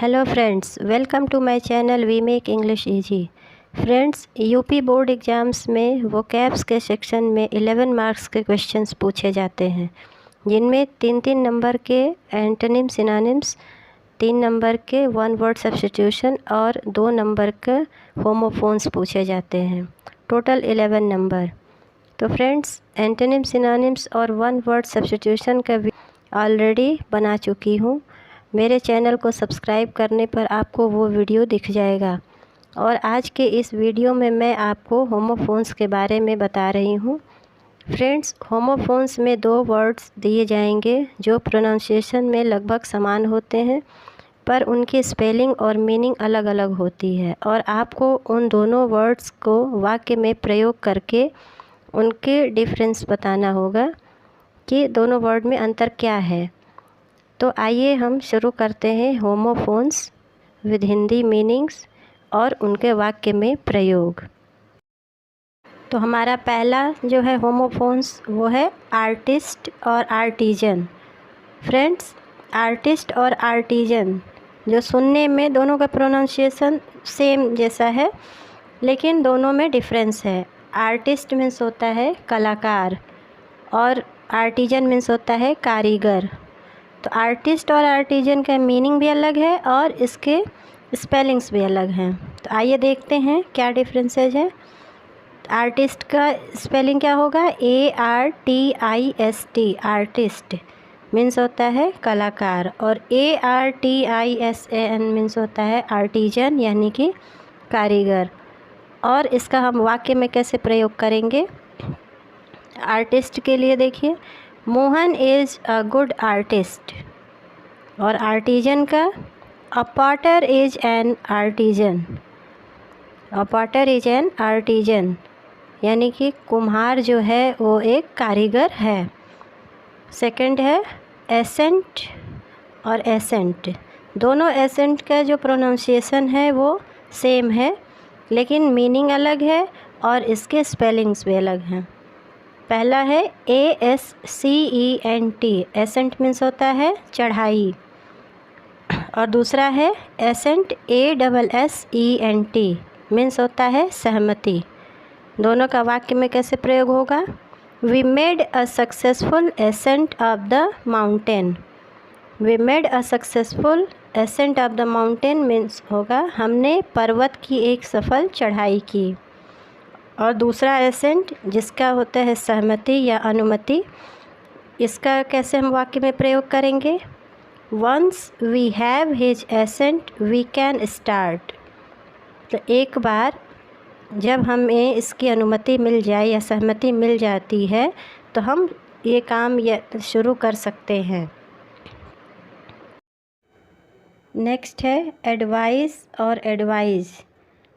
Hello friends, welcome to my channel we make English easy. Friends, UP board exams में vocabs के section में 11 marks के questions पूछे जाते हैं, जिनमें 3-3 नंबर के एंटोनिम सिनोनिम्स, 3 नंबर के वन वर्ड सब्स्टिट्यूशन और 2 नंबर के होमोफोन्स पूछे जाते हैं। Total 11 number. तो फ्रेंड्स, एंटोनिम सिनोनिम्स और वन वर्ड सब्स्टिट्यूशन का ऑलरेडी बना चुकी हूँ। मेरे चैनल को सब्सक्राइब करने पर आपको वो वीडियो दिख जाएगा। और आज के इस वीडियो में मैं आपको होमोफोन्स के बारे में बता रही हूँ। फ्रेंड्स, होमोफोन्स में 2 वर्ड्स दिए जाएंगे जो प्रोनाउंसिएशन में लगभग समान होते हैं, पर उनकी स्पेलिंग और मीनिंग अलग अलग होती है, और आपको उन दोनों वर्ड्स को वाक्य में प्रयोग करके उनके डिफरेंस बताना होगा कि दोनों वर्ड में अंतर क्या है। तो आइए हम शुरू करते हैं होमोफोन्स विद हिंदी मीनिंग्स और उनके वाक्य में प्रयोग। तो हमारा पहला जो है होमोफोन्स वो है आर्टिस्ट और आर्टिजन। फ्रेंड्स, आर्टिस्ट और आर्टिजन जो सुनने में दोनों का प्रोनाउंसिएशन सेम जैसा है, लेकिन दोनों में डिफरेंस है। आर्टिस्ट मीन्स होता है कलाकार और आर्टिजन मीन्स होता है कारीगर। तो आर्टिस्ट और आर्टिजन का मीनिंग भी अलग है और इसके स्पेलिंग्स भी अलग हैं। तो आइए देखते हैं क्या डिफरेंसेस हैं। आर्टिस्ट का स्पेलिंग क्या होगा? ARTIST। आर्टिस्ट मीन्स होता है कलाकार, और ARTISAN मीन्स होता है आर्टिजन, यानी कि कारीगर। और इसका हम वाक्य में कैसे प्रयोग करेंगे? आर्टिस्ट के लिए देखिए, Mohan is a good artist. और आर्टिजन का, a potter is an artisan. A potter is an artisan, यानी कि कुम्हार जो है वो एक कारीगर है। सेकंड है एसेंट और एसेंट। दोनों एसेंट का जो प्रोनाउंसिएशन है वो सेम है, लेकिन मीनिंग अलग है और इसके स्पेलिंग्स भी अलग हैं। पहला है ASCENT। एसेंट मीन्स होता है चढ़ाई, और दूसरा है एसेंट ASSENT मीन्स होता है सहमति। दोनों का वाक्य में कैसे प्रयोग होगा? We made a successful ascent of the mountain. We made a successful ascent of the mountain means होगा हमने पर्वत की एक सफल चढ़ाई की। और दूसरा एसेंट जिसका होता है सहमति या अनुमति, इसका कैसे हम वाक्य में प्रयोग करेंगे? Once we have his ascent we can start. तो एक बार जब हमें इसकी अनुमति मिल जाए या सहमति मिल जाती है तो हम ये काम शुरू कर सकते हैं। नेक्स्ट है एडवाइस और एडवाइज।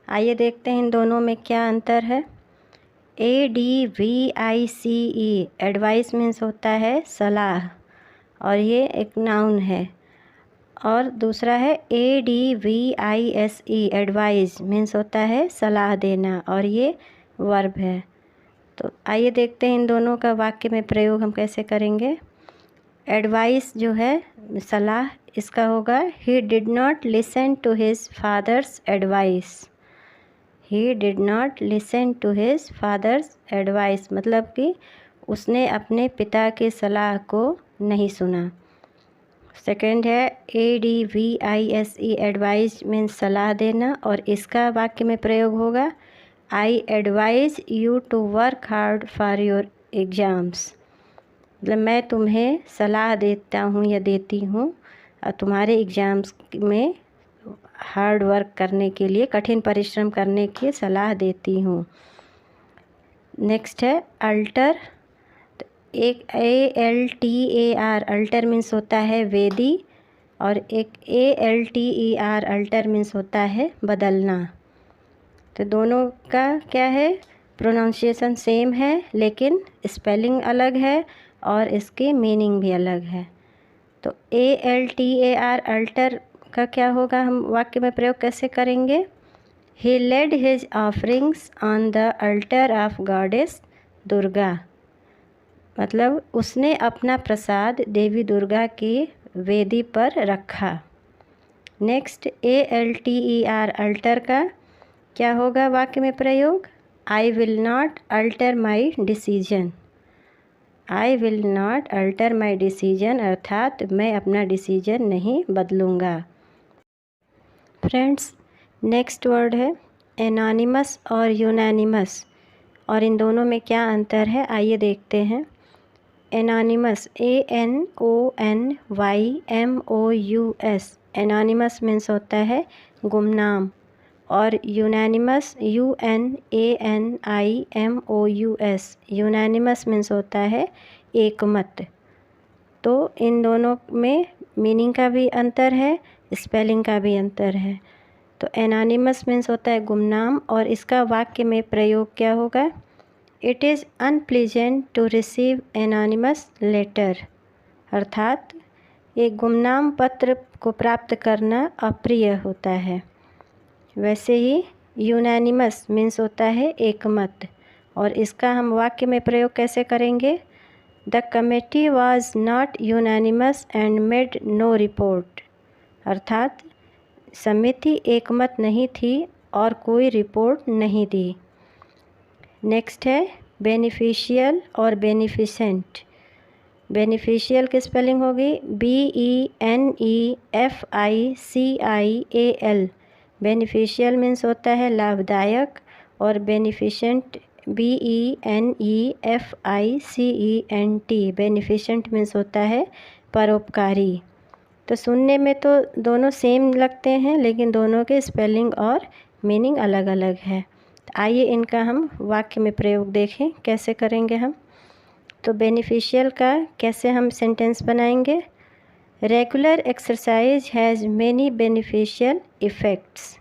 आइए देखते हैं इन दोनों में क्या अंतर है। ADVICE एडवाइस मीन्स होता है सलाह, और ये एक नाउन है। और दूसरा है ADVISE एडवाइस मीन्स होता है सलाह देना, और ये वर्ब है। तो आइए देखते हैं इन दोनों का वाक्य में प्रयोग हम कैसे करेंगे। एडवाइस जो है सलाह, इसका होगा he did not listen to his father's advice. He did not listen to his father's advice, मतलब कि उसने अपने पिता की सलाह को नहीं सुना। सेकंड है ADVISE एडवाइस मीन्स सलाह देना, और इसका वाक्य में प्रयोग होगा I advise you to work hard for your exams. मतलब मैं तुम्हें सलाह देता हूँ या देती हूँ और तुम्हारे एग्ज़ाम्स में हार्ड वर्क करने के लिए, कठिन परिश्रम करने की सलाह देती हूँ। नेक्स्ट है अल्टर। तो एक ALTER अल्टर मीन्स होता है वेदी, और एक ALTER अल्टर मीन्स होता है बदलना। तो दोनों का क्या है? प्रोनाउंसिएशन सेम है, लेकिन स्पेलिंग अलग है और इसकी मीनिंग भी अलग है। तो ALTER अल्टर का क्या होगा, हम वाक्य में प्रयोग कैसे करेंगे? He laid his offerings on the altar of goddess Durga. मतलब उसने अपना प्रसाद देवी दुर्गा की वेदी पर रखा। नेक्स्ट ALTER अल्टर का क्या होगा वाक्य में प्रयोग? I will not alter my decision. I will not alter my decision अर्थात मैं अपना डिसीजन नहीं बदलूँगा। फ्रेंड्स, नेक्स्ट वर्ड है एनोनिमस और यूनानिमस, और इन दोनों में क्या अंतर है आइए देखते हैं। एनोनिमस ANONYMOUS, एनोनिमस मीन्स होता है गुमनाम, और यूनानिमस UNANIMOUS, यूनानिमस मीन्स होता है एकमत। तो इन दोनों में मीनिंग का भी अंतर है, स्पेलिंग का भी अंतर है। तो एनोनिमस मीन्स होता है गुमनाम, और इसका वाक्य में प्रयोग क्या होगा? It is unpleasant to receive anonymous letter, अर्थात एक गुमनाम पत्र को प्राप्त करना अप्रिय होता है। वैसे ही यूनानिमस मीन्स होता है एकमत, और इसका हम वाक्य में प्रयोग कैसे करेंगे? The committee was not unanimous and made no report, अर्थात समिति एकमत नहीं थी और कोई रिपोर्ट नहीं दी। नेक्स्ट है बेनिफिशियल और बेनिफिसेंट। बेनिफिशियल की स्पेलिंग होगी BENEFICIAL। बेनिफिशियल मीन्स होता है लाभदायक, और बेनिफिशेंट BENEFICENT, बेनिफिशेंट मीन्स होता है परोपकारी। तो सुनने में तो दोनों सेम लगते हैं, लेकिन दोनों के स्पेलिंग और मीनिंग अलग अलग है। तो आइए इनका हम वाक्य में प्रयोग देखें कैसे करेंगे हम। तो बेनिफिशियल का कैसे हम सेंटेंस बनाएंगे? Regular exercise has many beneficial effects.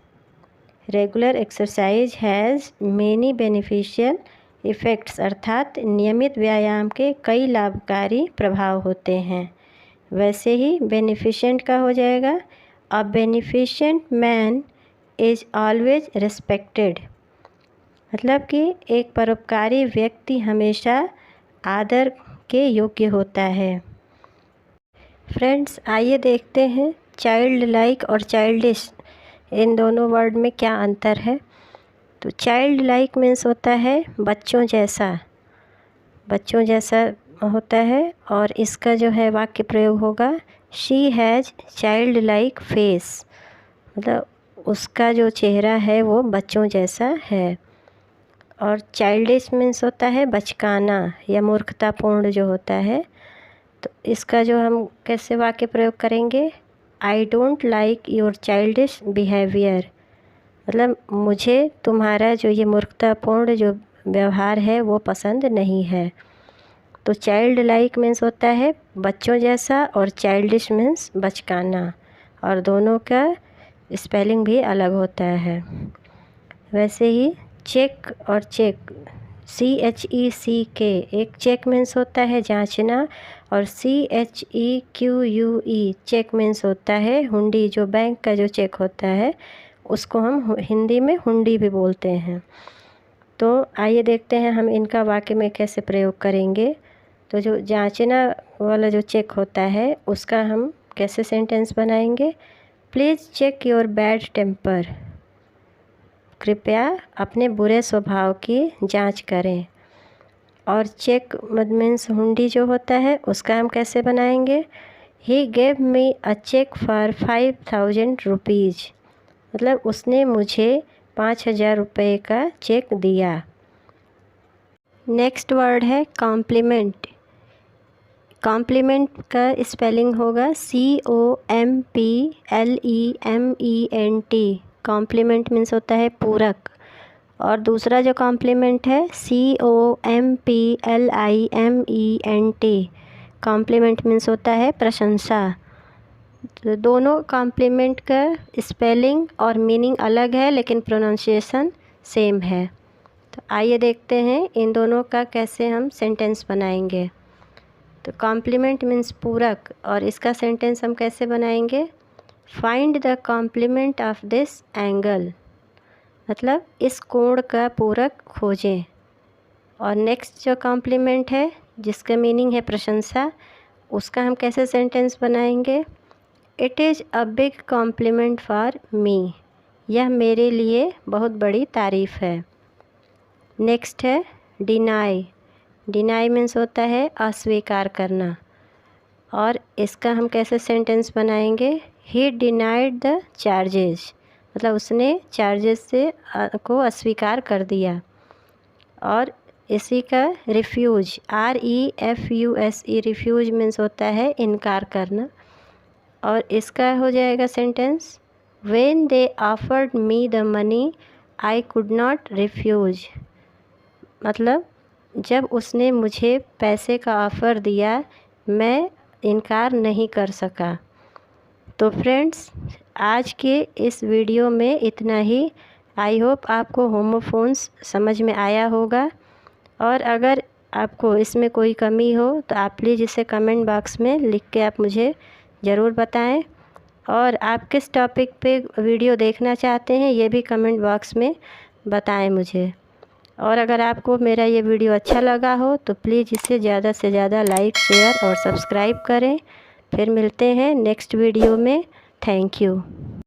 Regular exercise has many beneficial effects, अर्थात नियमित व्यायाम के कई लाभकारी प्रभाव होते हैं। वैसे ही बेनिफिशेंट का हो जाएगा a beneficent man is always respected, मतलब कि एक परोपकारी व्यक्ति हमेशा आदर के योग्य होता है। फ्रेंड्स, आइए देखते हैं चाइल्ड लाइक और चाइल्डिश, इन दोनों वर्ड में क्या अंतर है। तो चाइल्ड लाइक मीन्स होता है बच्चों जैसा, बच्चों जैसा होता है, और इसका जो है वाक्य प्रयोग होगा she has child like face, मतलब उसका जो चेहरा है वो बच्चों जैसा है। और चाइल्डिश मीन्स होता है बचकाना या मूर्खतापूर्ण जो होता है। तो इसका जो हम कैसे वाक्य प्रयोग करेंगे? I don't like your childish behaviour, मतलब मुझे तुम्हारा जो ये मूर्खतापूर्ण जो व्यवहार है वो पसंद नहीं है। तो चाइल्ड लाइक मीन्स होता है बच्चों जैसा, और चाइल्डिश मीन्स बचकाना, और दोनों का स्पेलिंग भी अलग होता है। वैसे ही चेक और चेक CHECK, एक चेक मीन्स होता है जांचना, और CHEQUE चेक मीन्स होता है हुंडी, जो बैंक का जो चेक होता है उसको हम हिंदी में हुंडी भी बोलते हैं। तो आइए देखते हैं हम इनका वाक्य में कैसे प्रयोग करेंगे। तो जो जांचना वाला जो चेक होता है उसका हम कैसे सेंटेंस बनाएंगे? Please check your bad temper, कृपया अपने बुरे स्वभाव की जांच करें। और चेक मीन्स हुंडी जो होता है उसका हम कैसे बनाएंगे? He gave me a cheque for 5000 rupees, मतलब उसने मुझे 5000 रुपये का चेक दिया। नेक्स्ट वर्ड है कॉम्प्लीमेंट। कॉम्प्लीमेंट का स्पेलिंग होगा COMPLEMENT। कॉम्प्लीमेंट मीन्स होता है पूरक, और दूसरा जो कॉम्प्लीमेंट है COMPLIMENT, कॉम्प्लीमेंट मीन्स होता है प्रशंसा। तो दोनों कॉम्प्लीमेंट का स्पेलिंग और मीनिंग अलग है, लेकिन प्रोनाउंसिएशन सेम है। तो आइए देखते हैं इन दोनों का कैसे हम सेंटेंस बनाएंगे। तो कॉम्प्लीमेंट मीन्स पूरक, और इसका सेंटेंस हम कैसे बनाएंगे? Find the complement of this angle, मतलब इस कोण का पूरक खोजें। और नेक्स्ट जो कॉम्प्लीमेंट है जिसका मीनिंग है प्रशंसा, उसका हम कैसे सेंटेंस बनाएंगे? It is a big complement for me. यह मेरे लिए बहुत बड़ी तारीफ़ है। नेक्स्ट है डिनाई। डिनाई मीन्स होता है अस्वीकार करना, और इसका हम कैसे सेंटेंस बनाएंगे? ही डिनाइड द चार्जेस, मतलब उसने चार्जेस से को अस्वीकार कर दिया। और इसी का रिफ्यूज, REFUSE, रिफ्यूज मीन्स होता है इनकार करना। और इसका हो जाएगा sentence, when they offered me the money I could not refuse, मतलब जब उसने मुझे पैसे का ऑफ़र दिया मैं इनकार नहीं कर सका। तो फ्रेंड्स, आज के इस वीडियो में इतना ही। आई होप आपको होमोफोन्स समझ में आया होगा, और अगर आपको इसमें कोई कमी हो तो आप प्लीज़ इसे कमेंट बॉक्स में लिख के आप मुझे ज़रूर बताएं। और आप किस टॉपिक पे वीडियो देखना चाहते हैं ये भी कमेंट बॉक्स में बताएं मुझे। और अगर आपको मेरा ये वीडियो अच्छा लगा हो तो प्लीज़ इसे ज़्यादा से ज़्यादा लाइक, शेयर और सब्सक्राइब करें। फिर मिलते हैं नेक्स्ट वीडियो में। Thank you.